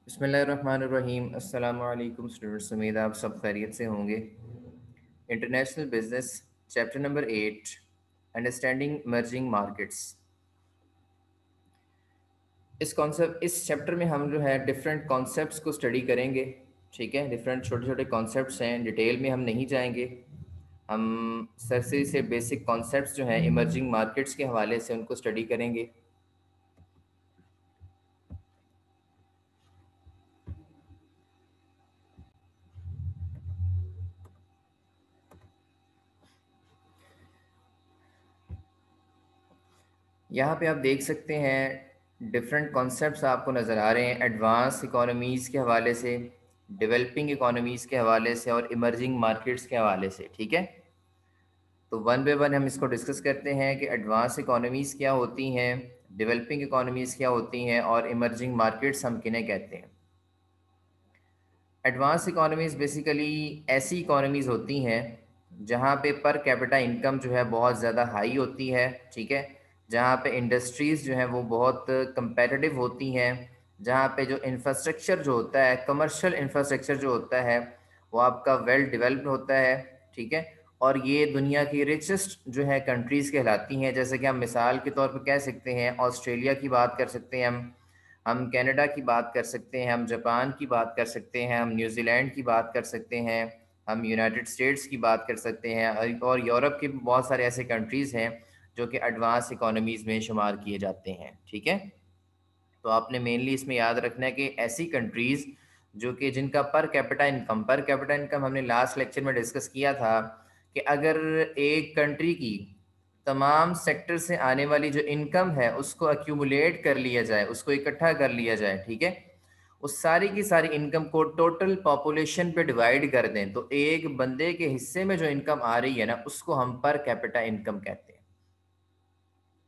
बिस्मिल्लाहिर्रहमानिर्रहीम। अस्सलाम वालेकुम स्टूडेंट्स, उम्मीद आप सब खैरियत से होंगे। International business chapter number 8, understanding emerging markets. इस चैप्टर में हम जो है डिफरेंट कॉन्सेप्ट्स को स्टडी करेंगे। ठीक है, डिफरेंट छोटे छोटे कॉन्सेप्ट्स हैं, डिटेल में हम नहीं जाएंगे। हम सरसरी से बेसिक कॉन्सेप्ट्स जो हैं इमर्जिंग मार्केट्स के हवाले से उनको स्टडी करेंगे। यहाँ पे आप देख सकते हैं डिफरेंट कॉन्सेप्ट्स आपको नज़र आ रहे हैं एडवांस इकोनॉमीज़ के हवाले से, डेवलपिंग इकोनॉमीज़ के हवाले से और इमर्जिंग मार्केट्स के हवाले से। ठीक है, तो वन बाय वन हम इसको डिस्कस करते हैं कि एडवांस इकोनॉमीज़ क्या होती हैं, डेवलपिंग इकोनॉमीज़ क्या होती हैं और इमर्जिंग मार्केट्स हम किन्हें कहते हैं। एडवांस इकोनॉमीज़ बेसिकली ऐसी इकोनॉमीज़ होती हैं जहाँ पे पर कैपिटा इनकम जो है बहुत ज़्यादा हाई होती है। ठीक है, जहाँ पे इंडस्ट्रीज़ जो हैं वो बहुत कंपेटिटिव होती हैं, जहाँ पे जो इंफ्रास्ट्रक्चर जो होता है, कमर्शियल इंफ्रास्ट्रक्चर जो होता है वो आपका वेल डेवलप्ड होता है। ठीक है, और ये दुनिया की रिचेस्ट जो है कंट्रीज़ कहलाती हैं। जैसे कि हम मिसाल के तौर पर कह सकते हैं ऑस्ट्रेलिया की बात कर सकते हैं, हम कनाडा की बात कर सकते हैं, हम जापान की बात कर सकते हैं, हम न्यूजीलैंड की बात कर सकते हैं, हम यूनाइटेड स्टेट्स की बात कर सकते हैं और यूरोप के बहुत सारे ऐसे कंट्रीज़ हैं जो कि एडवांस इकोनॉमीज़ में शुमार किए जाते हैं। ठीक है, तो आपने मेनली इसमें याद रखना है कि ऐसी कंट्रीज़ जो कि जिनका पर कैपिटा इनकम हमने लास्ट लेक्चर में डिस्कस किया था कि अगर एक कंट्री की तमाम सेक्टर से आने वाली जो इनकम है उसको एक्यूमुलेट कर लिया जाए, उसको इकट्ठा कर लिया जाए। ठीक है, उस सारी की सारी इनकम को टोटल पॉपुलेशन पे डिवाइड कर दें तो एक बंदे के हिस्से में जो इनकम आ रही है ना उसको हम पर कैपिटा इनकम कहते हैं।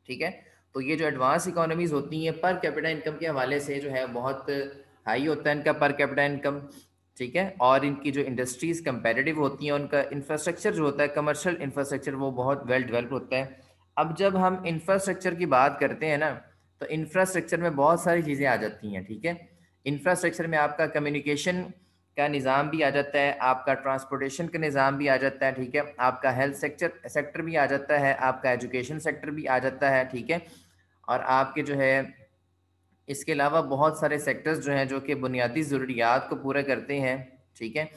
ठीक है, तो ये जो एडवांस इकोनॉमीज होती हैं पर कैपिटा इनकम के हवाले से जो है बहुत हाई होता है इनका पर कैपिटा इनकम। ठीक है, और इनकी जो इंडस्ट्रीज कंपेटिटिव होती हैं, उनका इंफ्रास्ट्रक्चर जो होता है, कमर्शियल इंफ्रास्ट्रक्चर, वो बहुत वेल डेवलप होता है। अब जब हम इंफ्रास्ट्रक्चर की बात करते हैं ना, तो इंफ्रास्ट्रक्चर में बहुत सारी चीज़ें आ जाती हैं। ठीक है, इंफ्रास्ट्रक्चर में आपका कम्युनिकेशन का निज़ाम भी आ जाता है, आपका ट्रांसपोर्टेशन का निज़ाम भी आ जाता है। ठीक है, आपका हेल्थ सेक्टर भी आ जाता है, आपका एजुकेशन सेक्टर भी आ जाता है। ठीक है, और आपके जो है इसके अलावा बहुत सारे सेक्टर्स जो हैं जो कि बुनियादी ज़रूरियात को पूरा करते हैं। ठीक है,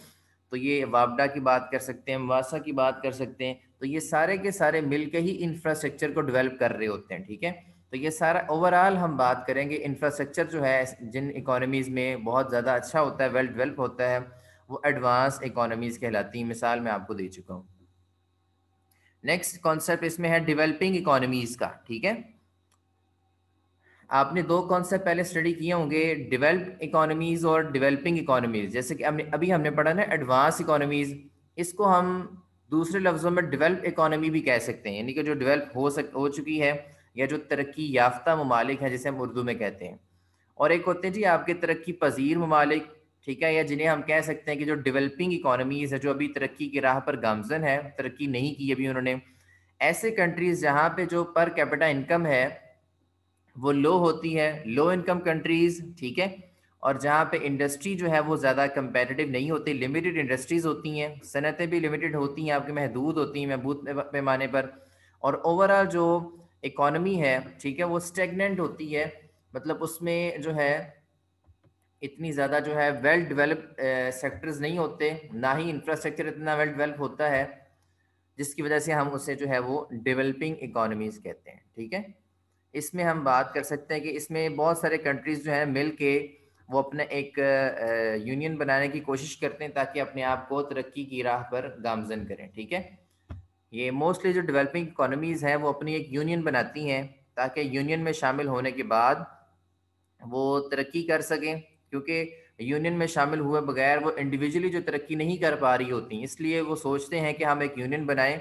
तो ये वापडा की बात कर सकते हैं, मवासा की बात कर सकते हैं, तो ये सारे के सारे मिलकर ही इंफ्रास्ट्रक्चर को डेवलप कर रहे होते हैं। ठीक है, तो ये सारा ओवरऑल हम बात करेंगे इंफ्रास्ट्रक्चर जो है जिन इकोनॉमीज़ में बहुत ज़्यादा अच्छा होता है, वेल डेवलप होता है, वो एडवांस इकोनॉमीज़ कहलाती हैं। मिसाल मैं आपको दे चुका हूँ। नेक्स्ट कॉन्सेप्ट इसमें है डेवलपिंग इकोनॉमीज़ का। ठीक है, आपने दो कॉन्सेप्ट पहले स्टडी किए होंगे, डेवलप्ड इकोनॉमीज और डेवलपिंग इकोनॉमीज। जैसे कि हमने पढ़ा ना एडवांस इकोनॉमीज, इसको हम दूसरे लफ्ज़ों में डेवलप इकोनॉमी भी कह सकते हैं, यानी कि जो डेवलप हो चुकी है या जो तरक्की याफ्ता ममालिक हैं जिसे हम उर्दू में कहते हैं। और एक होते हैं जी आपके तरक्की पजीर ममालिक। ठीक है, या जिन्हें हम कह सकते हैं कि जो डेवलपिंग इकोनॉमीज है, जो अभी तरक्की की राह पर गामजन है, तरक्की नहीं की अभी उन्होंने, ऐसे कंट्रीज जहाँ पे जो पर कैपिटा इनकम है वो लो होती है, लो इनकम कंट्रीज। ठीक है, और जहाँ पे इंडस्ट्री जो है वो ज़्यादा कंपेटिटिव नहीं होती, लिमिटेड इंडस्ट्रीज होती हैं, सनतें भी लिमिटेड होती हैं, आपकी महदूद होती हैं, महबूद पैमाने पर। और ओवरऑल जो इकॉनमी है, ठीक है, वो स्टेगनेंट होती है, मतलब उसमें जो है इतनी ज़्यादा जो है वेल डेवलप सेक्टर्स नहीं होते, ना ही इंफ्रास्ट्रक्चर इतना वेल डेवलप होता है, जिसकी वजह से हम उसे जो है वो डेवलपिंग इकोनॉमीज कहते हैं। ठीक है, इसमें हम बात कर सकते हैं कि इसमें बहुत सारे कंट्रीज़ जो हैं मिल के वो अपना एक यूनियन बनाने की कोशिश करते हैं ताकि अपने आप को तरक्की की राह पर गामजन करें। ठीक है, ये मोस्टली जो डेवलपिंग इकोनॉमीज़ हैं वो अपनी एक यूनियन बनाती हैं ताकि यूनियन में शामिल होने के बाद वो तरक्की कर सकें, क्योंकि यूनियन में शामिल हुए बगैर वो इंडिविजुअली जो तरक्की नहीं कर पा रही होती, इसलिए वो सोचते हैं कि हम एक यूनियन बनाएं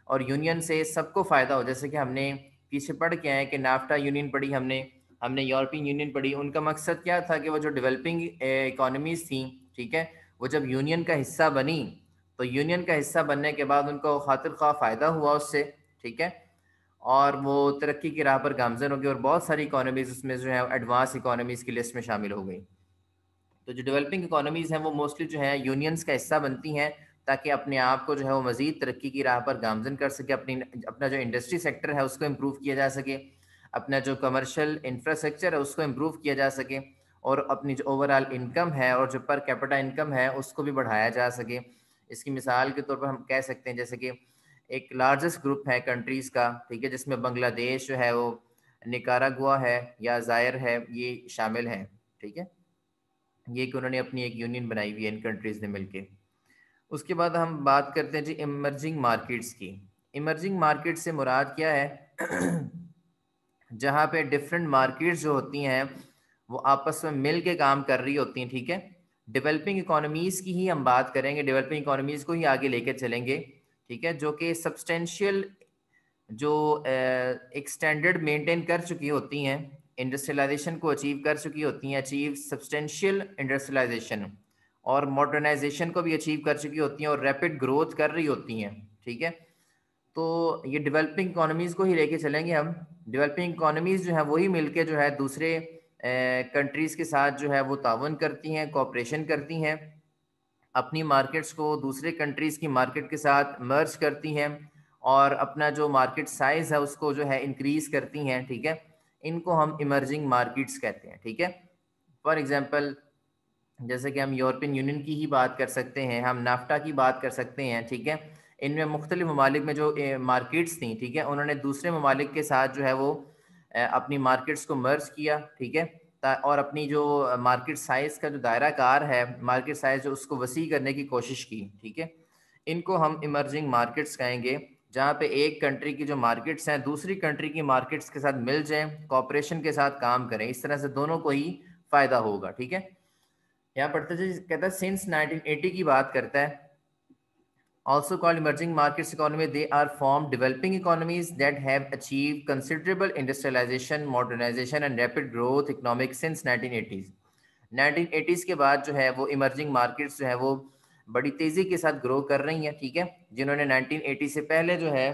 और यूनियन से सबको फ़ायदा हो। जैसे कि हमने पीछे पढ़ के आए कि नाफ्टा यूनियन पढ़ी हमने, हमने यूरोपियन यूनियन पढ़ी। उनका मकसद क्या था कि वो जो डेवलपिंग इकोनॉमीज़ थी, ठीक है, वो जब यूनियन का हिस्सा बनी तो यूनियन का हिस्सा बनने के बाद उनको खातिर खा फ़ायदा हुआ उससे। ठीक है, और वो तरक्की की राह पर गामजन हो गई और बहुत सारी इकोनॉमीज़ उसमें जो है एडवांस इकोनॉमीज़ की लिस्ट में शामिल हो गई। तो जो डेवलपिंग इकोनॉमीज़ हैं वो मोस्टली जो है यूनियंस का हिस्सा बनती हैं, ताकि अपने आप को जो है वो मज़ीद तरक्की की राह पर गामज़न कर सके, अपना जो इंडस्ट्री सेक्टर है उसको इम्प्रूव किया जा सके, अपना जो कमर्शियल इंफ्रास्ट्रक्चर है उसको इम्प्रूव किया जा सके, और अपनी जो ओवरऑल इनकम है और जो पर कैपिटा इनकम है उसको भी बढ़ाया जा सके। इसकी मिसाल के तौर पर हम कह सकते हैं जैसे कि एक लार्जेस्ट ग्रुप है कंट्रीज़ का, ठीक है, जिसमें बांग्लादेश जो है वो, निकारागुआ है या ज़ायर है, ये शामिल हैं, ठीक है। ये कि उन्होंने अपनी एक यूनियन बनाई हुई है इन कंट्रीज़ ने मिलके। उसके बाद हम बात करते हैं जी इमर्जिंग मार्केट्स की। इमर्जिंग मार्केट से मुराद क्या है? जहाँ पे डिफरेंट मार्केट्स जो होती हैं वो आपस में मिल के काम कर रही होती हैं, ठीक है। डेवलपिंग इकोनॉमीज़ की ही हम बात करेंगे, डेवलपिंग इकोनॉमीज़ को ही आगे लेके चलेंगे, ठीक है, जो कि सब्सटेंशियल जो एक स्टैंडर्ड मेंटेन कर चुकी होती हैं, इंडस्ट्रियलाइजेशन को अचीव कर चुकी होती हैं, अचीव सब्सटेंशियल इंडस्ट्रियलाइजेशन, और मॉडर्नाइजेशन को भी अचीव कर चुकी होती हैं और रैपिड ग्रोथ कर रही होती हैं, ठीक है। तो ये डेवलपिंग इकोनॉमीज़ को ही लेके चलेंगे हम। डेवलपिंग इकोनॉमीज़ जो है वही मिलके जो है दूसरे कंट्रीज़ के साथ जो है वो तावन करती हैं, कोऑपरेशन करती हैं, अपनी मार्केट्स को दूसरे कंट्रीज़ की मार्केट के साथ मर्ज करती हैं, और अपना जो मार्केट साइज़ है उसको जो है इंक्रीज़ करती हैं, ठीक है। इनको हम इमर्जिंग मार्केट्स कहते हैं, ठीक है। फॉर एग्ज़ाम्पल जैसे कि हम यूरोपियन यूनियन की ही बात कर सकते हैं, हम नाफ्टा की बात कर सकते हैं, ठीक है। इनमें मुख्तलिफ ममालिक में जो मार्केट्स थी, ठीक है, उन्होंने दूसरे ममालिक के साथ जो है वो अपनी मार्केट्स को मर्ज किया, ठीक है, और अपनी जो मार्केट साइज़ का जो दायरा कार है, मार्केट साइज़ जो उसको वसी करने की कोशिश की, ठीक है। इनको हम इमर्जिंग मार्केट्स कहेंगे, जहाँ पे एक कंट्री की जो मार्केट्स हैं दूसरी कंट्री की मार्केट्स के साथ मिल जाएं, कॉपरेशन के साथ काम करें, इस तरह से दोनों को ही फ़ायदा होगा, ठीक है। यहाँ पढ़ते जी कहता है सिंस 1980 की बात करता है, also called emerging markets economy, they are formed developing economies that have achieved considerable industrialization, modernization and rapid growth economic since 1980s. 1980s के बाद जो है वो इमर्जिंग मार्केट्स जो है वो बड़ी तेज़ी के साथ ग्रो कर रही हैं, ठीक है। जिन्होंने 1980 से पहले जो है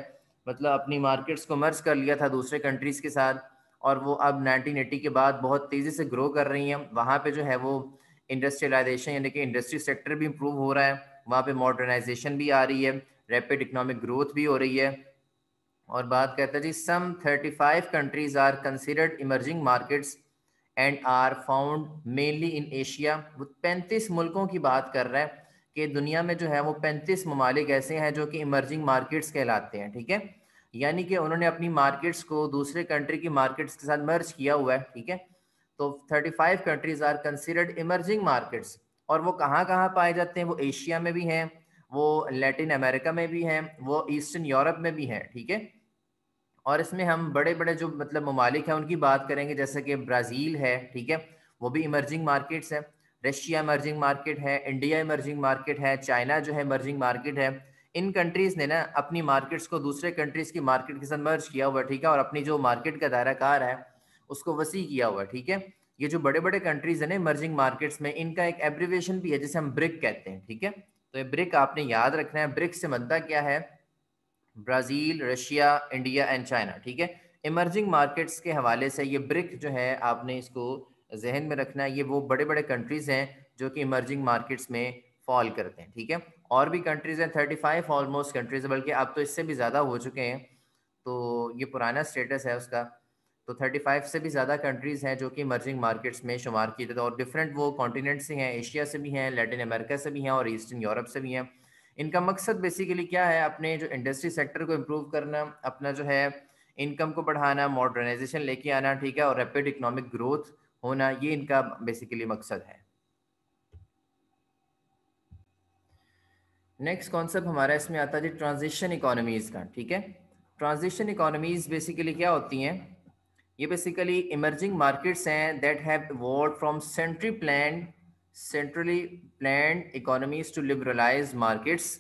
मतलब अपनी मार्केट्स को मर्ज कर लिया था दूसरे कंट्रीज़ के साथ, और वो अब 1980 के बाद बहुत तेज़ी से ग्रो कर रही हैं। वहाँ पे जो है वो इंडस्ट्रियलाइजेशन यानी कि इंडस्ट्री सेक्टर भी इम्प्रूव हो रहा है, वहाँ पे मॉडर्नाइजेशन भी आ रही है, रैपिड इकोनॉमिक ग्रोथ भी हो रही है। और बात करते हैं जी some 35 countries are considered emerging markets and are found mainly in Asia. वो 35 मुल्कों की बात कर रहा है कि दुनिया में जो है वो 35 ममालिक ऐसे हैं जो कि इमर्जिंग मार्केट्स कहलाते हैं, ठीक है। यानी कि उन्होंने अपनी मार्केट्स को दूसरे कंट्री की मार्केट्स के साथ मर्ज किया हुआ है, ठीक है। तो 35 countries are considered emerging markets, और वो कहाँ कहाँ पाए जाते हैं? वो एशिया में भी हैं, वो लैटिन अमेरिका में भी हैं, वो ईस्टर्न यूरोप में भी हैं, ठीक है। और इसमें हम बड़े बड़े जो मतलब ममालिक हैं उनकी बात करेंगे, जैसे कि ब्राज़ील है, ठीक है, वो भी इमर्जिंग मार्केट्स है। रशिया इमर्जिंग मार्केट है, इंडिया इमर्जिंग मार्केट है, चाइना जो है इमर्जिंग मार्केट है। इन कंट्रीज़ ने ना अपनी मार्केट्स को दूसरे कंट्रीज़ की मार्केट के साथ मर्ज किया हुआ है, ठीक है, और अपनी जो मार्केट का दायरा कार है उसको वसी किया हुआ है, ठीक है। ये जो बड़े बड़े कंट्रीज़ हैं ना इमर्जिंग मार्केट्स में, इनका एक एब्रीविएशन भी है जिसे हम ब्रिक कहते हैं, ठीक है। तो ये ब्रिक आपने याद रखना है। ब्रिक से बनता क्या है? Brazil, Russia, India and China, ठीक है। इमर्जिंग मार्केट्स के हवाले से ये ब्रिक जो है आपने इसको जहन में रखना है। ये वो बड़े बड़े कंट्रीज़ हैं जो कि इमर्जिंग मार्केट्स में फॉल करते हैं, ठीक है। और भी कंट्रीज़ हैं, 35 ऑलमोस्ट कंट्रीज़, बल्कि अब तो इससे भी ज़्यादा हो चुके हैं। तो ये पुराना स्टेटस है उसका। तो 35 से भी ज़्यादा कंट्रीज़ हैं जो कि इमर्जिंग मार्केट्स में शुमार किए जाते हैं, और डिफरेंट वो कॉन्टिनेंट से हैं, एशिया से भी हैं, लैटिन अमेरिका से भी हैं और ईस्टर्न यूरोप से भी हैं। इनका मकसद बेसिकली क्या है? अपने जो इंडस्ट्री सेक्टर को इम्प्रूव करना, अपना जो है इनकम को बढ़ाना, मॉडर्नाइजेशन लेके आना, ठीक है, और रैपिड इकोनॉमिक ग्रोथ होना, ये इनका बेसिकली मकसद है। नेक्स्ट कॉन्सेप्ट हमारा इसमें आता है जी ट्रांजिशन इकोनॉमीज़ का, ठीक है। ट्रांजिशन इकोनॉमीज़ बेसिकली क्या होती हैं? ये बेसिकली इमर्जिंग मार्केट्स हैं that have evolved from centrally planned economies to liberalise markets.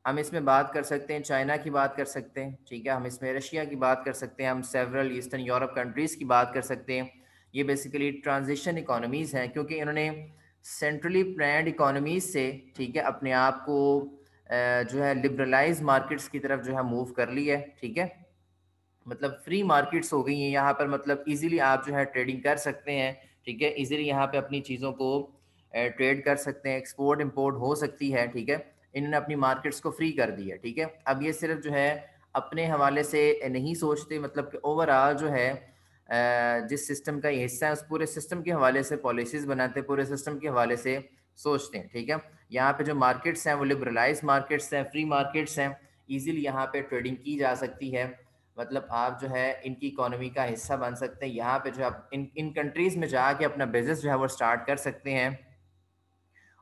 हम इसमें बात कर सकते हैं चाइना की बात कर सकते हैं, ठीक है, हम इसमें रशिया की बात कर सकते हैं, हम सेवरल ईस्टर्न यूरोप कंट्रीज़ की बात कर सकते हैं। ये बेसिकली ट्रांजिशन इकोनॉमीज़ हैं क्योंकि इन्होंने सेंट्रली प्लान्ड इकोनॉमीज़ से, ठीक है, अपने आप को जो है लिबरलाइज मार्केट्स की तरफ जो है मूव कर लिया है, ठीक है। मतलब फ्री मार्केट्स हो गई हैं यहाँ पर, मतलब इजीली आप जो है ट्रेडिंग कर सकते हैं, ठीक है, इजीली यहाँ पे अपनी चीज़ों को ट्रेड कर सकते हैं, एक्सपोर्ट इंपोर्ट हो सकती है, ठीक है। इन्होंने अपनी मार्केट्स को फ्री कर दिया, ठीक है। अब ये सिर्फ जो है अपने हवाले से नहीं सोचते, मतलब कि ओवरऑल जो है जिस सिस्टम का ये हिस्सा है उस पूरे सिस्टम के हवाले से पॉलिसीज़ बनाते हैं, पूरे सिस्टम के हवाले से सोचते हैं, ठीक है। यहाँ पे जो मार्केट्स हैं वो लिबरलाइज मार्केट्स हैं, फ्री मार्केट्स हैं, ईजिली यहाँ पे ट्रेडिंग की जा सकती है। मतलब आप जो है इनकी इकोनॉमी का हिस्सा बन सकते हैं। यहाँ पे जो आप इन इन कंट्रीज़ में जाके अपना बिजनेस जो है वो स्टार्ट कर सकते हैं।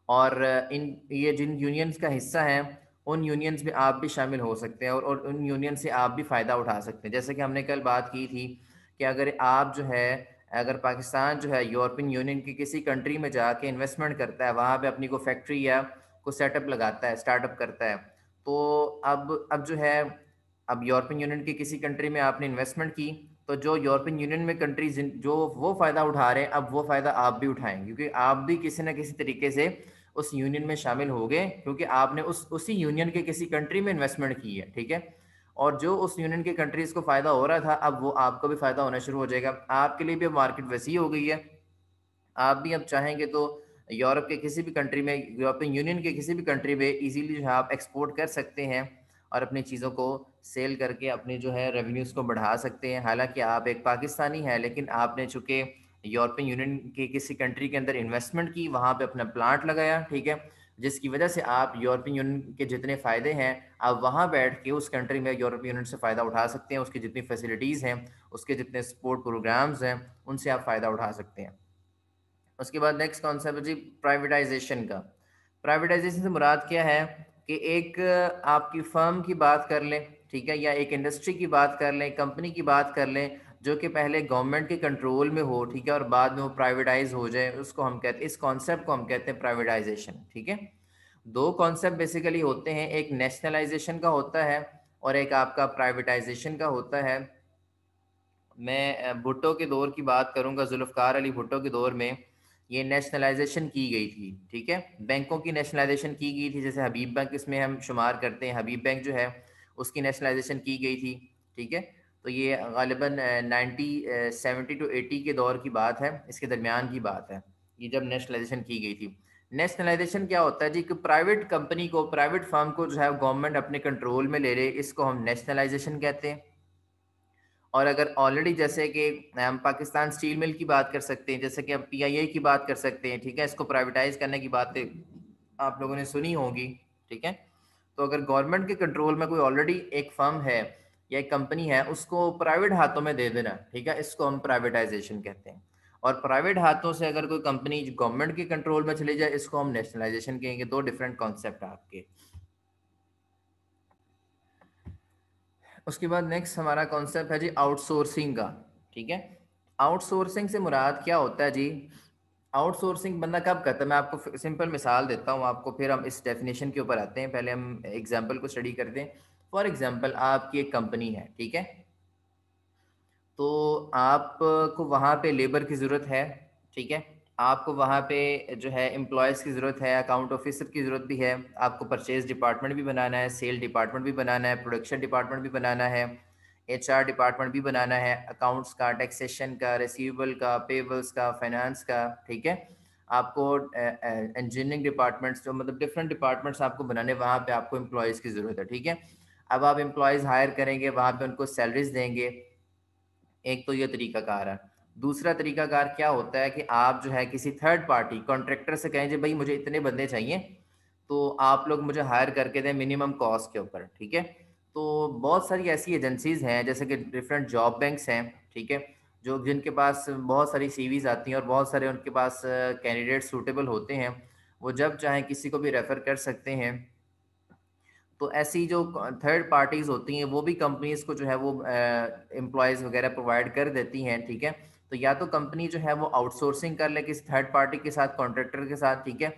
और इन ये जिन यूनियंस का हिस्सा है उन यूनियंस में आप भी शामिल हो सकते हैं, और उन यूनियन से आप भी फ़ायदा उठा सकते हैं। जैसे कि हमने कल बात की थी कि अगर आप जो है, अगर पाकिस्तान जो है यूरोपियन यूनियन की किसी कंट्री में जाके इन्वेस्टमेंट करता है, वहाँ पे अपनी को फैक्ट्री या को सेटअप लगाता है, स्टार्टअप करता है, तो अब जो है, अब यूरोपियन यूनियन की किसी कंट्री में आपने इन्वेस्टमेंट की, तो जो यूरोपियन यूनियन में कंट्रीज जो वो फ़ायदा उठा रहे हैं, अब वो फ़ायदा आप भी उठाएंगे, क्योंकि आप भी किसी न किसी तरीके से उस यूनियन में शामिल हो गए, क्योंकि आपने उसी यूनियन के किसी कंट्री में इन्वेस्टमेंट की है, ठीक है। और जो उस यूनियन के कंट्रीज़ को फ़ायदा हो रहा था, अब वो आपको भी फ़ायदा होना शुरू हो जाएगा। आपके लिए भी अब मार्केट वैसी हो गई है। आप भी अब चाहेंगे तो यूरोप के किसी भी कंट्री में, यूरोपियन यूनियन के किसी भी कंट्री में इजीली जो है आप एक्सपोर्ट कर सकते हैं और अपनी चीज़ों को सेल करके अपनी जो है रेवेन्यूज़ को बढ़ा सकते हैं। हालांकि आप एक पाकिस्तानी हैं, लेकिन आपने चूँकि यूरोपियन यूनियन के किसी कंट्री के अंदर इन्वेस्टमेंट की, वहाँ पे अपना प्लांट लगाया, ठीक है, जिसकी वजह से आप यूरोपियन यूनियन के जितने फ़ायदे हैं, आप वहाँ बैठ के उस कंट्री में यूरोपियन यूनियन से फ़ायदा उठा सकते हैं। उसकी जितनी फैसिलिटीज़ हैं, उसके जितने सपोर्ट प्रोग्राम्स हैं, उनसे आप फ़ायदा उठा सकते हैं। उसके बाद नेक्स्ट कॉन्सेप्ट है जी प्राइवेटाइजेशन का। प्राइवेटाइजेशन से मुराद क्या है कि एक आपकी फर्म की बात कर लें, ठीक है, या एक इंडस्ट्री की बात कर लें, कंपनी की बात कर लें, जो कि पहले गवर्नमेंट के कंट्रोल में हो, ठीक है, और बाद में वो प्राइवेटाइज हो जाए, उसको हम कहते हैं, इस कॉन्सेप्ट को हम कहते हैं प्राइवेटाइजेशन, ठीक है। दो कॉन्सेप्ट बेसिकली होते हैं, एक नेशनलाइजेशन का होता है और एक आपका प्राइवेटाइजेशन का होता है। मैं भुट्टो के दौर की बात करूंगा, जुल्फ़िकार अली भुट्टो के दौर में ये नेशनलाइजेशन की गई थी, ठीक है। बैंकों की नेशनलाइजेशन की गई थी, जैसे हबीब बैंक इसमें हम शुमार करते हैं, हबीब बैंक जो है उसकी नेशनलाइजेशन की गई थी, ठीक है। तो ये गालिबन 1970 to 80 के दौर की बात है, इसके दरमियान की बात है, ये जब नेशनलाइजेशन की गई थी। नेशनलाइजेशन क्या होता है जी, कि प्राइवेट कंपनी को, प्राइवेट फर्म को जो है गवर्नमेंट अपने कंट्रोल में ले रहे, इसको हम नेशनलाइजेशन कहते हैं। और अगर ऑलरेडी, जैसे कि हम पाकिस्तान स्टील मिल की बात कर सकते हैं, जैसे कि हम पीआईए की बात कर सकते हैं, ठीक है, इसको प्राइवेटाइज करने की बातें आप लोगों ने सुनी होगी, ठीक है। तो अगर गवर्नमेंट के कंट्रोल में कोई ऑलरेडी एक फर्म है या एक कंपनी है, उसको प्राइवेट हाथों में दे देना, ठीक है, इसको हम प्राइवेटाइजेशन कहते हैं। और प्राइवेट हाथों से अगर कोई कंपनी गवर्नमेंट के कंट्रोल में चली जाए, इसको हम नेशनलाइजेशन कहेंगे। दो डिफरेंट कॉन्सेप्ट आपके। उसके बाद नेक्स्ट हमारा कॉन्सेप्ट है जी आउटसोर्सिंग का, ठीक है। आउटसोर्सिंग से मुराद क्या होता है जी, आउटसोर्सिंग बंदा कब करता है, मैं आपको सिंपल मिसाल देता हूँ आपको, फिर हम इस डेफिनेशन के ऊपर आते हैं। पहले हम एग्जांपल को स्टडी करते हैं। फॉर एग्जांपल आपकी एक कंपनी है, ठीक है, तो आपको वहाँ पे लेबर की ज़रूरत है, ठीक है, आपको वहाँ पे जो है एम्प्लॉयज़ की ज़रूरत है, अकाउंट ऑफिसर की ज़रूरत भी है, आपको परचेज डिपार्टमेंट भी बनाना है, सेल डिपार्टमेंट भी बनाना है, प्रोडक्शन डिपार्टमेंट भी बनाना है, एचआर डिपार्टमेंट भी बनाना है, अकाउंट्स का, टैक्सेशन का, रिसीवेबल का, पेबल्स का, फाइनेंस का, ठीक है। आपको इंजीनियरिंग डिपार्टमेंट्स, जो मतलब डिफरेंट डिपार्टमेंट्स आपको बनाने, वहाँ पे आपको एम्प्लॉयज़ की ज़रूरत है, ठीक है। अब आप एम्प्लॉयज़ हायर करेंगे, वहाँ पे उनको सैलरीज देंगे। एक तो ये तरीकाकार है। दूसरा तरीकाकार क्या होता है कि आप जो है किसी थर्ड पार्टी कॉन्ट्रैक्टर से कहें, जी भाई मुझे इतने बंदे चाहिए, तो आप लोग मुझे हायर करके दें मिनिमम कॉस्ट के ऊपर, ठीक है। तो बहुत सारी ऐसी एजेंसीज हैं, जैसे कि डिफरेंट जॉब बैंक्स हैं, ठीक है, जो जिनके पास बहुत सारी सीवीज आती हैं और बहुत सारे उनके पास कैंडिडेट सूटेबल होते हैं, वो जब चाहें किसी को भी रेफ़र कर सकते हैं। तो ऐसी जो थर्ड पार्टीज होती हैं, वो भी कंपनीज को जो है वो एम्प्लॉयज़ वगैरह प्रोवाइड कर देती हैं, ठीक है। तो या तो कंपनी जो है वो आउटसोर्सिंग कर ले किसी थर्ड पार्टी के साथ, कॉन्ट्रैक्टर के साथ, ठीक है,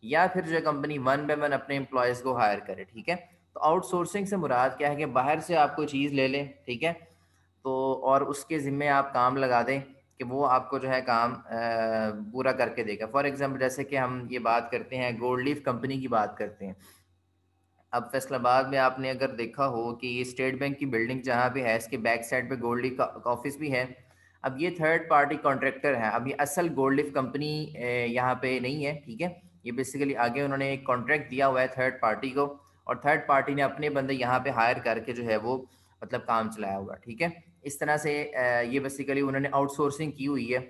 या फिर जो है कंपनी वन बाय वन अपने एम्प्लॉयज़ को हायर करे, ठीक है। तो आउटसोर्सिंग से मुराद क्या है कि बाहर से आप कोई चीज़ ले लें, ठीक है, तो और उसके ज़िम्मे आप काम लगा दें कि वो आपको जो है काम पूरा करके देगा। फॉर एग्जांपल, जैसे कि हम ये बात करते हैं, गोल्ड लीफ कंपनी की बात करते हैं। अब फैसलाबाद में आपने अगर देखा हो कि ये स्टेट बैंक की बिल्डिंग जहाँ पे है, इसके बैक साइड पे गोल्डी का ऑफिस भी है। अब ये थर्ड पार्टी कॉन्ट्रैक्टर है, अब ये असल गोल्ड लीफ कंपनी यहाँ पे नहीं है, ठीक है। ये बेसिकली आगे उन्होंने एक कॉन्ट्रैक्ट दिया हुआ है थर्ड पार्टी को, और थर्ड पार्टी ने अपने बंदे यहाँ पे हायर करके जो है वो मतलब काम चलाया हुआ, ठीक है। इस तरह से ये बेसिकली उन्होंने आउटसोर्सिंग की हुई है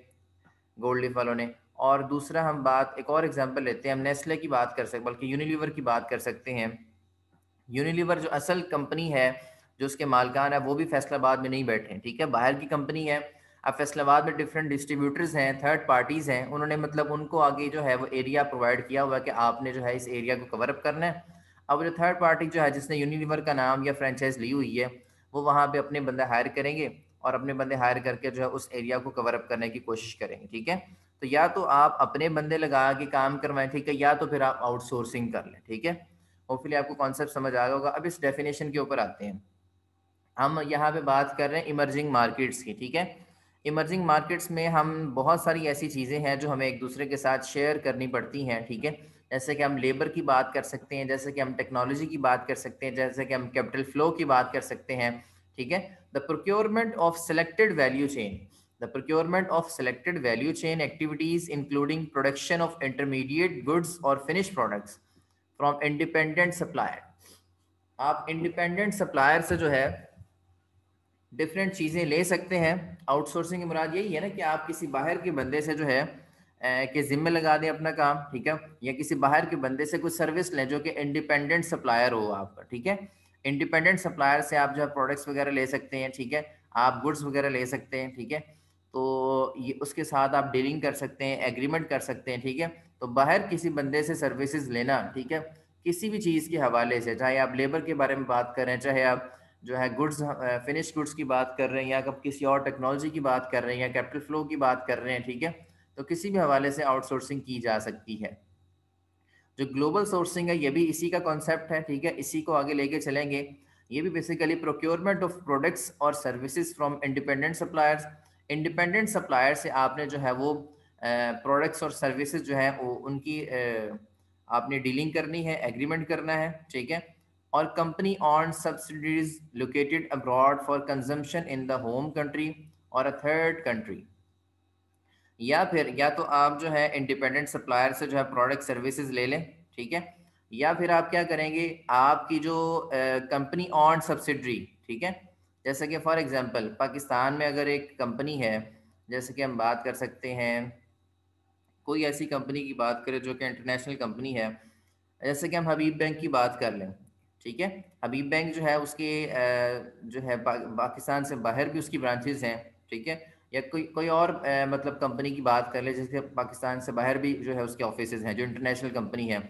गोल्ड लीफ वालों ने। और दूसरा हम बात एक और एग्जांपल लेते हैं, हम नेस्ले की बात कर सकते, बल्कि यूनिलीवर की बात कर सकते हैं। यूनिलीवर जो असल कंपनी है, जो उसके मालिकान है, वो भी फैसलाबाद में नहीं बैठे हैं, ठीक है, बाहर की कंपनी है। अब फैसलाबाद में डिफरेंट डिस्ट्रीब्यूटर्स हैं, थर्ड पार्टीज़ हैं, उन्होंने मतलब उनको आगे जो है वो एरिया प्रोवाइड किया हुआ है कि आपने जो है इस एरिया को कवर अप करना है। अब जो थर्ड पार्टी जो है जिसने यूनिलीवर का नाम या फ्रेंचाइज ली हुई है, वो वहाँ पे अपने बंदे हायर करेंगे, और अपने बंदे हायर करके जो है उस एरिया को कवर अप करने की कोशिश करेंगे, ठीक है। तो या तो आप अपने बंदे लगा के काम करवाएं, ठीक है, या तो फिर आप आउटसोर्सिंग कर लें, ठीक है। होपफुली आपको कॉन्सेप्ट समझ आ गया होगा। अब इस डेफिनेशन के ऊपर आते हैं। हम यहाँ पे बात कर रहे हैं इमर्जिंग मार्केट्स की, ठीक है। इमर्जिंग मार्केट्स में हम बहुत सारी ऐसी चीज़ें हैं जो हमें एक दूसरे के साथ शेयर करनी पड़ती हैं, ठीक है। जैसे कि हम लेबर की बात कर सकते हैं, जैसे कि हम टेक्नोलॉजी की बात कर सकते हैं, जैसे कि हम कैपिटल फ्लो की बात कर सकते हैं, ठीक है। The procurement of selected value chain, the procurement of selected value chain activities including production of intermediate goods और finish products from independent supplier. आप इंडिपेंडेंट सप्लायर से जो है डिफरेंट चीज़ें ले सकते हैं। आउटसोर्सिंग की मुराद यही है ना कि आप किसी बाहर के बंदे से जो है के ज़िम्मे लगा दें अपना काम, ठीक है, या किसी बाहर के बंदे से कुछ सर्विस लें जो कि इंडिपेंडेंट सप्लायर हो आपका, ठीक है। इंडिपेंडेंट सप्लायर से आप जो है प्रोडक्ट्स वगैरह ले सकते हैं, ठीक है, आप गुड्स वगैरह ले सकते हैं, ठीक है। तो ये उसके साथ आप डीलिंग कर सकते हैं, एग्रीमेंट कर सकते हैं, ठीक है। तो बाहर किसी बंदे से सर्विसेज लेना, ठीक है, किसी भी चीज़ के हवाले से, चाहे आप लेबर के बारे में बात करें, चाहे आप जो है गुड्स फिनिश गुड्स की बात कर रहे हैं, या कब किसी और टेक्नोलॉजी की बात कर रहे हैं, या कैपिटल फ्लो की बात कर रहे हैं, ठीक है। तो किसी भी हवाले से आउटसोर्सिंग की जा सकती है। जो ग्लोबल सोर्सिंग है ये भी इसी का कॉन्सेप्ट है, ठीक है, इसी को आगे लेके चलेंगे। ये भी बेसिकली प्रोक्योरमेंट ऑफ प्रोडक्ट्स और services from independent suppliers. Independent supplier से आपने जो है वो प्रोडक्ट्स और सर्विसेज जो है वो उनकी आपने डीलिंग करनी है, एग्रीमेंट करना है, ठीक है। और company on subsidies located abroad for consumption in the home country और अ थर्ड कंट्री। या फिर या तो आप जो है इंडिपेंडेंट सप्लायर से जो है प्रोडक्ट सर्विसेज ले लें, ठीक है। या फिर आप क्या करेंगे, आपकी जो कंपनी ऑन सब्सिडरी, ठीक है, जैसे कि फॉर एग्जांपल पाकिस्तान में अगर एक कंपनी है, जैसे कि हम बात कर सकते हैं कोई ऐसी कंपनी की बात करें जो कि इंटरनेशनल कंपनी है, जैसे कि हम हबीब बैंक की बात कर लें, ठीक है। हबीब बैंक जो है उसके जो है पाकिस्तान से बाहर भी उसकी ब्रांचेस हैं, ठीक है। या कोई कोई और मतलब कंपनी की बात कर ले जैसे पाकिस्तान से बाहर भी जो है उसके ऑफिसेज हैं जो इंटरनेशनल कंपनी है।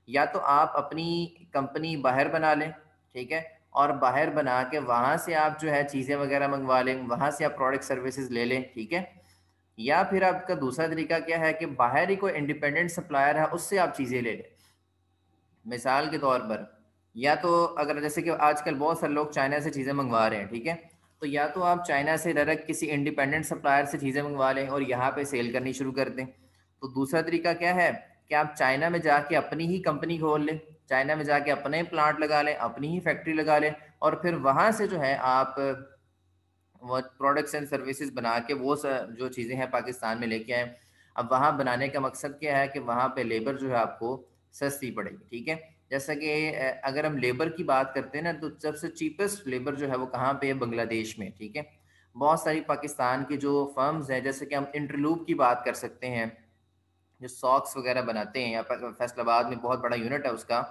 या तो आप अपनी कंपनी बाहर बना लें, ठीक है, और बाहर बना के वहाँ से आप जो है चीज़ें वगैरह मंगवा लें, वहाँ से आप प्रोडक्ट सर्विसेज ले लें, ठीक है। या फिर आपका दूसरा तरीका क्या है कि बाहर ही कोई इंडिपेंडेंट सप्लायर है उससे आप चीज़ें ले लें। मिसाल के तौर पर, या तो अगर जैसे कि आजकल बहुत सारे लोग चाइना से चीज़ें मंगवा रहे हैं, ठीक है, तो या तो आप चाइना से डायरेक्ट किसी इंडिपेंडेंट सप्लायर से चीज़ें मंगवा लें और यहाँ पे सेल करनी शुरू कर दें। तो दूसरा तरीका क्या है कि आप चाइना में जाके अपनी ही कंपनी खोल लें, चाइना में जाके अपने ही प्लांट लगा लें, अपनी ही फैक्ट्री लगा लें, और फिर वहाँ से जो है आप वो प्रोडक्ट्स एंड सर्विसेज बना के वो जो चीज़ें हैं पाकिस्तान में लेके आए। अब वहाँ बनाने का मकसद क्या है कि वहाँ पे लेबर जो है आपको सस्ती पड़ेगी, ठीक है। जैसा कि अगर हम लेबर की बात करते हैं ना, तो सबसे चीपेस्ट लेबर जो है वो कहाँ पे है, बांग्लादेश में, ठीक है। बहुत सारी पाकिस्तान की जो फर्म्स हैं, जैसे कि हम इंटरलूप की बात कर सकते हैं, जो सॉक्स वगैरह बनाते हैं, यहाँ पर फैसलाबाद में बहुत बड़ा यूनिट है उसका,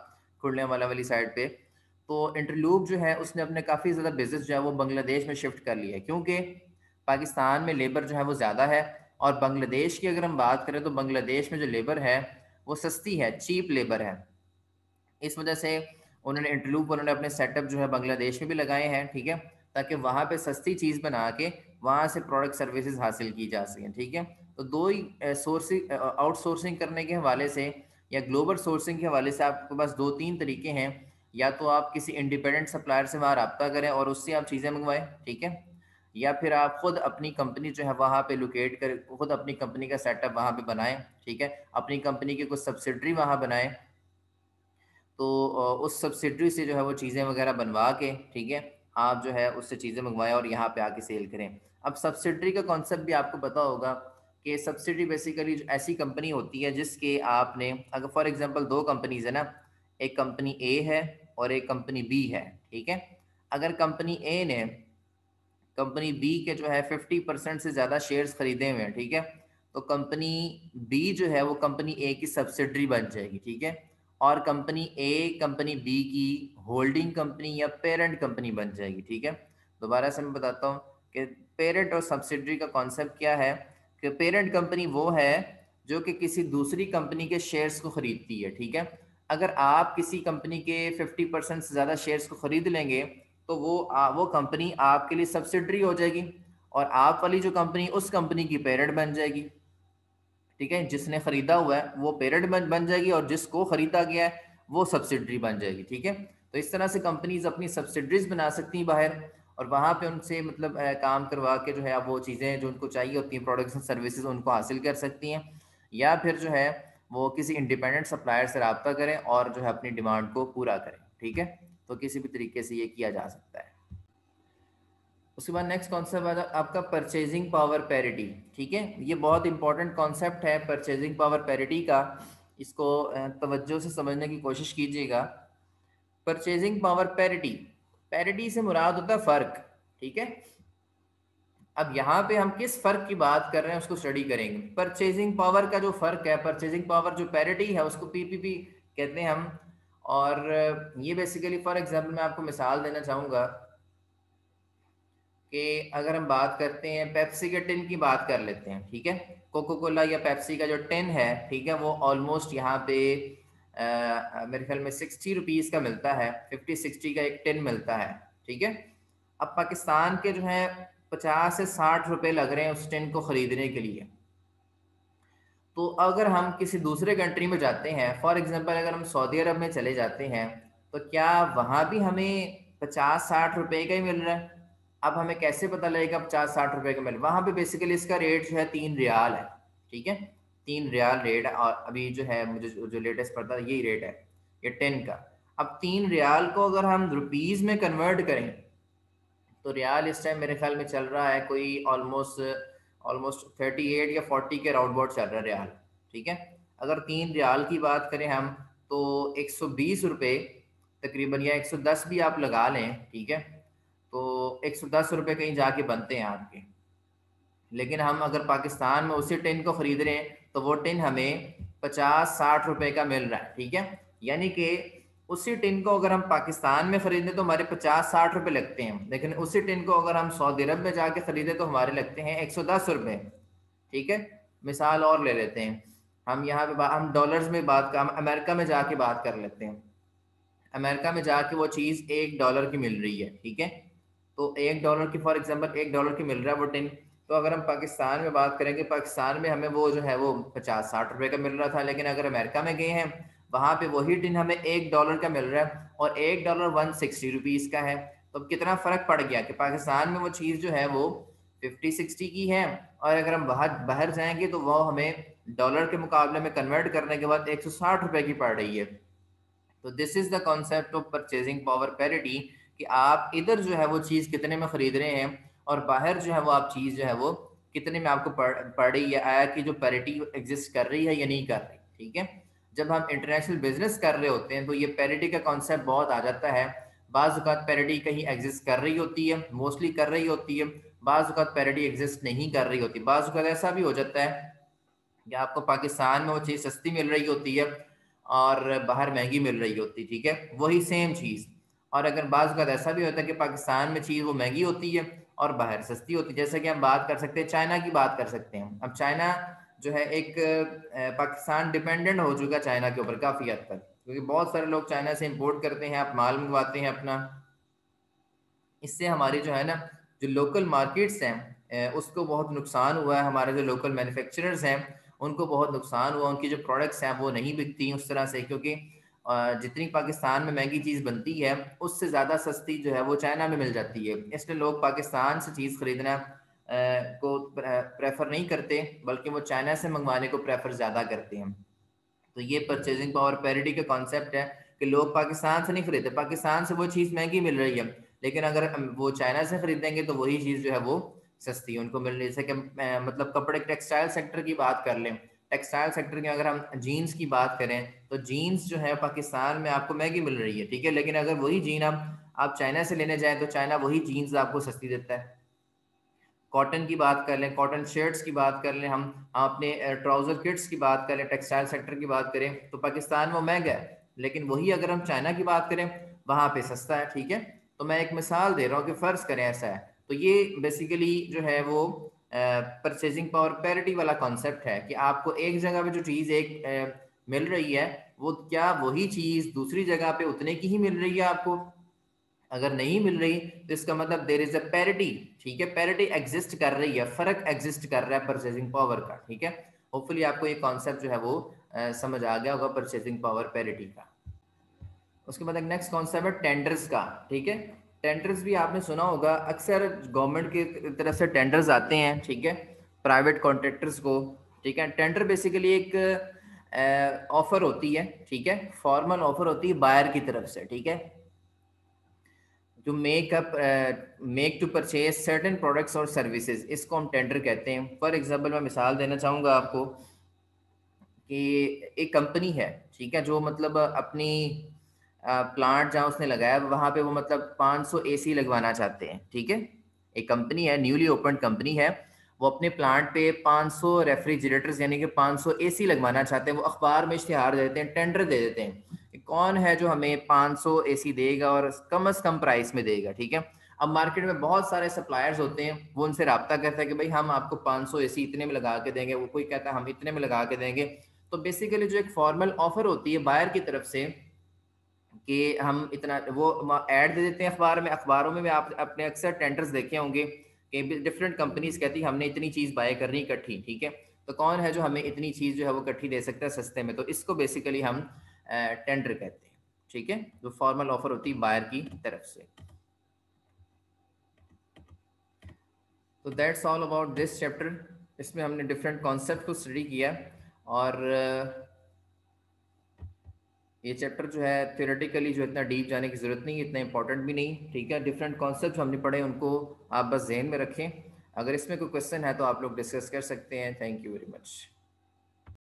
खुलने वाली साइड पे। तो इंटरलूप जो है उसने अपने काफ़ी ज़्यादा बिजनेस जो है वो बांग्लादेश में शिफ्ट कर लिया है, क्योंकि पाकिस्तान में लेबर जो है वो ज़्यादा है, और बांग्लादेश की अगर हम बात करें तो बांग्लादेश में जो लेबर है वो सस्ती है, चीप लेबर है। इस वजह से उन्होंने इंटरलूप उन्होंने अपने सेटअप जो है बांग्लादेश में भी लगाए हैं, ठीक है, ताकि वहाँ पे सस्ती चीज़ बना के वहाँ से प्रोडक्ट सर्विसेज हासिल की जा सकें, ठीक है। तो दो ही सोर्सिंग आउटसोर्सिंग करने के हवाले से या ग्लोबल सोर्सिंग के हवाले से आपके पास दो तीन तरीके हैं। या तो आप किसी इंडिपेंडेंट सप्लायर से वहाँ रब्ता करें और उससे आप चीज़ें मंगवाएं, ठीक है। या फिर आप खुद अपनी कंपनी जो है वहाँ पे लोकेट कर खुद अपनी कंपनी का सेटअप वहाँ पे बनाएं, ठीक है, अपनी कंपनी की कुछ सब्सिडरी वहाँ बनाएं। तो उस सब्सिडरी से जो है वो चीज़ें वगैरह बनवा के, ठीक है, आप जो है उससे चीज़ें मंगवाएं और यहाँ पे आके सेल करें। अब सब्सिडरी का कॉन्सेप्ट भी आपको पता होगा कि सब्सिडी बेसिकली ऐसी कंपनी होती है जिसके आपने, अगर फॉर एग्जांपल दो कंपनीज है ना, एक कंपनी ए है और एक कंपनी बी है, ठीक है। अगर कंपनी ए ने कंपनी बी के जो है 50% से ज़्यादा शेयर्स खरीदे हुए हैं, ठीक है, तो कंपनी बी जो है वो कंपनी ए की सब्सिडरी बन जाएगी, ठीक है। और कंपनी ए कंपनी बी की होल्डिंग कंपनी या पेरेंट कंपनी बन जाएगी, ठीक है। दोबारा से मैं बताता हूँ कि पेरेंट और सब्सिडरी का कॉन्सेप्ट क्या है, कि पेरेंट कंपनी वो है जो कि किसी दूसरी कंपनी के शेयर्स को खरीदती है, ठीक है। अगर आप किसी कंपनी के 50% से ज़्यादा शेयर्स को खरीद लेंगे तो वो कंपनी आपके लिए सब्सिडरी हो जाएगी और आप वाली जो कंपनी उस कंपनी की पेरेंट बन जाएगी, ठीक है। जिसने खरीदा हुआ है वो पेरेंट बन जाएगी और जिसको खरीदा गया है वो सब्सिडरी बन जाएगी, ठीक है। तो इस तरह से कंपनीज अपनी सब्सिडरीज बना सकती हैं बाहर, और वहाँ पे उनसे मतलब काम करवा के जो है अब वो चीज़ें जो उनको चाहिए होती हैं प्रोडक्ट्स एंड सर्विसेज उनको हासिल कर सकती हैं, या फिर जो है वो किसी इंडिपेंडेंट सप्लायर से रब्ता करें और जो है अपनी डिमांड को पूरा करें, ठीक है। तो किसी भी तरीके से ये किया जा सकता है। उसके बाद नेक्स्ट कॉन्सेप्ट आता है आपका परचेजिंग पावर पैरिटी, ठीक है। ये बहुत इंपॉर्टेंट कॉन्सेप्ट है परचेजिंग पावर पैरिटी का, इसको तवज्जो से समझने की कोशिश कीजिएगा। परचेजिंग पावर पैरिटी, पैरिटी से मुराद होता है फ़र्क, ठीक है। अब यहाँ पे हम किस फ़र्क की बात कर रहे हैं उसको स्टडी करेंगे। परचेजिंग पावर का जो फ़र्क है, परचेजिंग पावर जो पैरिटी है उसको पीपीपी कहते हैं हम। और ये बेसिकली फॉर एग्जांपल मैं आपको मिसाल देना चाहूँगा कि अगर हम बात करते हैं पेप्सी के टिन की बात कर लेते हैं, ठीक है। कोको कोला या पेप्सी का जो टिन है, ठीक है, वो ऑलमोस्ट यहाँ पे मेरे ख्याल में 60 रुपीज़ का मिलता है, 50-60 का एक टिन मिलता है, ठीक है। अब पाकिस्तान के जो है 50 से 60 रुपए लग रहे हैं उस टिन को खरीदने के लिए। तो अगर हम किसी दूसरे कंट्री में जाते हैं, फॉर एग्जांपल अगर हम सऊदी अरब में चले जाते हैं, तो क्या वहाँ भी हमें 50-60 रुपए का ही मिल रहा है? अब हमें कैसे पता लगेगा 50-60 रुपए का मिल, वहाँ पे बेसिकली इसका रेट जो है 3 रियाल है, ठीक है। 3 रियाल रेट है, और अभी जो है मुझे जो लेटेस्ट पता है यही रेट है ये 10 का। अब 3 रियाल को अगर हम रुपीज़ में कन्वर्ट करें तो रियाल इस टाइम मेरे ख्याल में चल रहा है कोई ऑलमोस्ट ऑलमोस्ट 38 या 40 के राउंड अबाउट चल रहा है रियाल, ठीक है। अगर 3 रियाल की बात करें हम तो 120 रुपये तकरीबन, या 110 भी आप लगा लें, ठीक है। तो 110 रुपये कहीं जाके बनते हैं आपके, लेकिन हम अगर पाकिस्तान में उसी टिन को खरीद रहे हैं तो वो टिन हमें 50-60 रुपए का मिल रहा है, ठीक है। यानी कि उसी टिन को अगर हम पाकिस्तान में खरीदें तो हमारे 50-60 रुपए लगते हैं, लेकिन उसी टिन को अगर हम सऊदी अरब में जाके खरीदें तो हमारे लगते हैं 110 रुपए, ठीक है। मिसाल और ले लेते हैं, हम यहाँ पे हम डॉलर्स में बात कर, हम अमेरिका में जाके बात कर लेते हैं। अमेरिका में जाके वो चीज़ $1 की मिल रही है, ठीक है। तो $1 की, फॉर एग्जांपल $1 की मिल रहा है वो टिन। तो अगर हम पाकिस्तान में बात करेंगे, पाकिस्तान में हमें वो जो है वो 50-60 रुपए का मिल रहा था, लेकिन अगर अमेरिका में गए हैं वहाँ पे वही टिन हमें $1 का मिल रहा है और $1 160 रुपीज़ का है। तो अब कितना फ़र्क पड़ गया कि पाकिस्तान में वो चीज़ जो है वो 50-60 की है, और अगर हम बाहर बाहर जाएंगे तो वो हमें डॉलर के मुकाबले में कन्वर्ट करने के बाद 160 रुपए की पड़ रही है। तो this is the concept of purchasing power parity, कि आप इधर जो है वो चीज़ कितने में खरीद रहे हैं और बाहर जो है वो आप चीज़ जो है वो कितने में आपको पड़ रही है, आया कि जो पैरिटी एग्जिस्ट कर रही है या नहीं कर रही, ठीक है। जब हम इंटरनेशनल बिजनेस कर रहे होते हैं तो ये पैरिटी का कॉन्सेप्ट बहुत आ जाता है। बाज़ औक़ात पैरिटी कहीं एग्जिस्ट कर रही होती है, मोस्टली कर रही होती है, बाज़ औक़ात पैरिटी एग्जिस्ट नहीं कर रही होती। बाज़ औक़ात ऐसा भी हो जाता है कि आपको पाकिस्तान में वो चीज़ सस्ती मिल रही होती है और बाहर महंगी मिल रही होती, ठीक है, वही सेम चीज़। और अगर बाज़ औक़ात ऐसा भी होता है कि पाकिस्तान में चीज़ वो महंगी होती है और बाहर सस्ती होती है, जैसे कि हम बात कर सकते हैं चाइना की, बात कर सकते हैं। अब चाइना जो है एक पाकिस्तान डिपेंडेंट हो चुका है चाइना के ऊपर काफ़ी हद तक, क्योंकि बहुत सारे लोग चाइना से इम्पोर्ट करते हैं, आप माल मंगवाते हैं अपना। इससे हमारी जो है ना जो लोकल मार्केट्स हैं उसको बहुत नुकसान हुआ है, हमारे जो लोकल मैन्युफैक्चरर्स हैं उनको बहुत नुकसान हुआ, उनकी जो प्रोडक्ट्स हैं वो नहीं बिकती उस तरह से, क्योंकि जितनी पाकिस्तान में महंगी चीज़ बनती है उससे ज़्यादा सस्ती जो है वो चाइना में मिल जाती है। इसलिए लोग पाकिस्तान से चीज़ ख़रीदना को प्रेफर नहीं करते, बल्कि वो चाइना से मंगवाने को प्रेफर ज़्यादा करते हैं। तो ये परचेजिंग पावर पैरिटी का कॉन्सेप्ट है कि लोग पाकिस्तान से नहीं खरीदते, पाकिस्तान से वो चीज़ महंगी मिल रही है लेकिन अगर वो चाइना से खरीदेंगे तो वही चीज़ जो है वो सस्ती उनको मिल रही है। जैसे कि मतलब कपड़े टेक्सटाइल सेक्टर की बात कर लें, टेक्सटाइल सेक्टर की अगर हम जीन्स की बात करें तो जीन्स जो है पाकिस्तान में आपको महंगी मिल रही है, ठीक है, लेकिन अगर वही जीन आप चाइना से लेने जाएं तो चाइना वही जीन्स आपको सस्ती देता है। कॉटन की बात कर लें, कॉटन शर्ट्स की बात कर लें, हम अपने ट्राउज़र किट्स की बात करें, टेक्सटाइल सेक्टर की बात करें तो पाकिस्तान में महंगा है, लेकिन वही अगर हम चाइना की बात करें वहाँ पे सस्ता है, ठीक है। तो मैं एक मिसाल दे रहा हूँ कि फ़र्ज़ करें ऐसा है, तो ये बेसिकली जो है वो परचेजिंग पावर पैरिटी वाला कॉन्सेप्ट है कि आपको एक जगह पे जो चीज़ मिल रही है वो क्या वही चीज़ दूसरी जगह पे उतने की ही मिल रही है आपको। अगर नहीं मिल रही तो इसका मतलब देयर इज अ पैरिटी, ठीक है, पैरिटी एग्जिस्ट कर रही है, फर्क एग्जिस्ट कर रहा है परचेजिंग पावर का, ठीक है। होपफुली आपको ये कॉन्सेप्ट जो है वो समझ आ गया होगा परचेजिंग पावर पैरिटी का। उसके बाद एक नेक्स्ट कॉन्सेप्ट है टेंडर्स का, ठीक है। टेंडर्स भी आपने सुना होगा, अक्सर गवर्नमेंट की तरफ से टेंडर्स आते हैं, ठीक है, प्राइवेट कॉन्ट्रैक्टर्स को, ठीक है। टेंडर बेसिकली एक ऑफर होती है, ठीक है, फॉर्मल ऑफर होती है बायर की तरफ से, ठीक है, to make to purchase certain products और सर्विसेज, इसको हम टेंडर कहते हैं। फॉर एग्जांपल मैं मिसाल देना चाहूँगा आपको कि एक कंपनी है, ठीक है, जो मतलब अपनी प्लांट जहाँ उसने लगाया वहाँ पे वो मतलब 500 एसी लगवाना चाहते हैं, ठीक है। एक कंपनी है, न्यूली ओपन कंपनी है, वो अपने प्लांट पे 500 रेफ्रिजरेटर्स यानी कि 500 एसी लगवाना चाहते हैं। वो अखबार में इश्तिहार देते हैं, टेंडर दे देते हैं कि कौन है जो हमें 500 एसी देगा और कम से कम प्राइस में देगा, ठीक है। अब मार्केट में बहुत सारे सप्लायर्स होते हैं, वो उनसे रब्ता करता है कि भाई हम आपको 500 एसी इतने में लगा के देंगे, वो कोई कहता है हम इतने में लगा के देंगे। तो बेसिकली जो एक फॉर्मल ऑफर होती है बायर की तरफ से कि हम इतना वो ऐड दे देते हैं अखबार में। अखबारों में भी आप अपने अक्सर टेंडर्स देखे होंगे कि डिफरेंट कंपनीज कहती है हमने इतनी चीज़ बाय करनी इकट्ठी, ठीक है, तो कौन है जो हमें इतनी चीज़ जो है वो इकट्ठी दे सकता है सस्ते में, तो इसको बेसिकली हम टेंडर कहते हैं, ठीक है, जो फॉर्मल ऑफर होती है बायर की तरफ से। तो that's all about this chapter. इसमें हमने डिफरेंट कॉन्सेप्ट को स्टडी किया और ये चैप्टर जो है थ्योरेटिकली जो इतना डीप जाने की ज़रूरत नहीं, इतना इंपॉर्टेंट भी नहीं, ठीक है। डिफरेंट कॉन्सेप्ट हमने पढ़े उनको आप बस जहन में रखें। अगर इसमें कोई क्वेश्चन है तो आप लोग डिस्कस कर सकते हैं। Thank you very much.